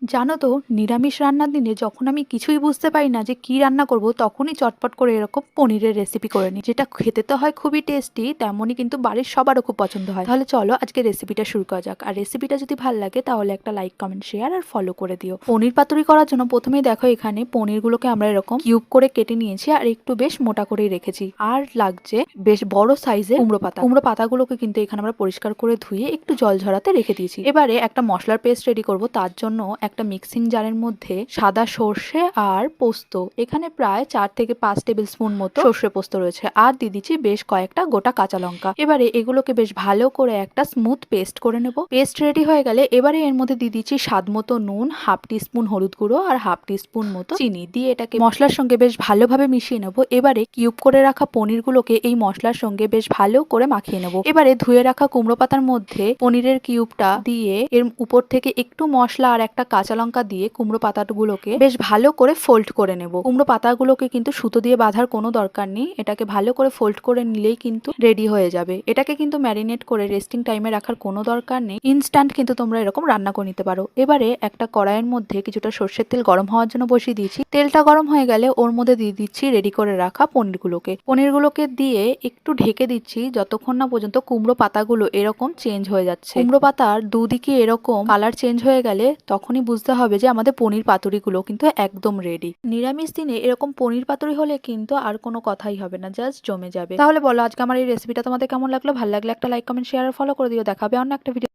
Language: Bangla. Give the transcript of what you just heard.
জানো তো, নিরামিষ রান্নার দিনে যখন আমি কিছুই বুঝতে পারি না যে কি রান্না করব, তখনই চটপট করে এরকম পনিরের রেসিপি করে নিই, যেটা খেতে তো হয় খুবই টেস্টি, তেমনই কিন্তু বাড়ির সবারও খুব পছন্দ হয়। তাহলে চলো আজকে রেসিপিটা শুরু করা যাক। আর রেসিপিটা যদি ভালো লাগে তাহলে একটা লাইক, কমেন্ট, শেয়ার আর ফলো করে দিও। পনির পাতুরি করার জন্য প্রথমেই দেখো, এখানে পনিরগুলোকে আমরা এরকম কিউব করে কেটে নিয়েছি আর একটু বেশ মোটা করেই রেখেছি। আর লাগছে বেশ বড় সাইজের কুমড়ো পাতা। কুমড়ো পাতাগুলোকে কিন্তু এখানে আমরা পরিষ্কার করে ধুয়ে একটু জল ঝরাতে রেখে দিয়েছি। এবারে একটা মশলার পেস্ট রেডি করব। তার জন্য একটা মিক্সিং জারের মধ্যে সাদা সর্ষে আর পোস্ত, এখানে প্রায় 4 থেকে 5 টেবিল স্পুন মতো সর্ষে পোস্ত রয়েছে, আর দিয়ে দিচ্ছি বেশ কয়েকটা গোটা কাঁচা লঙ্কা। এবারে এগুলোকে বেশ ভালো করে একটা স্মুথ পেস্ট করে নেব। পেস্ট রেডি হয়ে গেলে এবারে এর মধ্যে দিয়ে দিচ্ছি স্বাদ মতো নুন, হাফ টি স্পুন হলুদ গুঁড়ো আর হাফ টি স্পুন মতো চিনি দিয়ে এটাকে মশলার সঙ্গে বেশ ভালোভাবে মিশিয়ে নেব। এবারে কিউব করে রাখা পনিরগুলোকে এই মশলার সঙ্গে বেশ ভালো করে মাখিয়ে নেব। এবারে ধুয়ে রাখা কুমড়ো পাতার মধ্যে পনিরের কিউবটা দিয়ে এর উপর থেকে একটু মশলা আর একটা কাঁচা লঙ্কা দিয়ে কুমড়ো পাতাগুলোকে বেশ ভালো করে ফোল্ড করে নেব। কুমড়ো পাতাগুলোকে কিন্তু সুতো দিয়ে বাঁধার কোনো দরকার নেই, এটাকে ভালো করে ফোল্ড করে নিলেই কিন্তু রেডি হয়ে যাবে। এটাকে কিন্তু ম্যারিনেট করে রেস্টিং টাইমে রাখার কোনো দরকার নেই, ইনস্ট্যান্ট কিন্তু তোমরা এরকম রান্না করে নিতে পারো। এবারে একটা কড়াইয়ের মধ্যে কিছুটা সর্ষের তেল গরম হওয়ার জন্য বসিয়ে দিয়েছি। তেলটা গরম হয়ে গেলে ওর মধ্যে দিয়ে দিচ্ছি রেডি করে রাখা পনিরগুলোকে দিয়ে একটু ঢেকে দিচ্ছি যতক্ষণ না পর্যন্ত কুমড়ো পাতাগুলো এরকম চেঞ্জ হয়ে যাচ্ছে। কুমড়ো পাতার দুদিকে এরকম কালার চেঞ্জ হয়ে গেলে তখনই বুঝতে হবে যে আমাদের পনির পাতুরিগুলো কিন্তু একদম রেডি। নিরামিষ দিনে এরকম পনির পাতুরি হলে কিন্তু আর কোনো কথাই হবে না, জাস্ট জমে যাবে। তাহলে বলো আজকে আমার এই রেসিপিটা তোমাদের কেমন লাগলো? ভালো লাগলে একটা লাইক, কমেন্ট, শেয়ার আর ফলো করে দিও। দেখাবে অন্য একটা ভিডিও।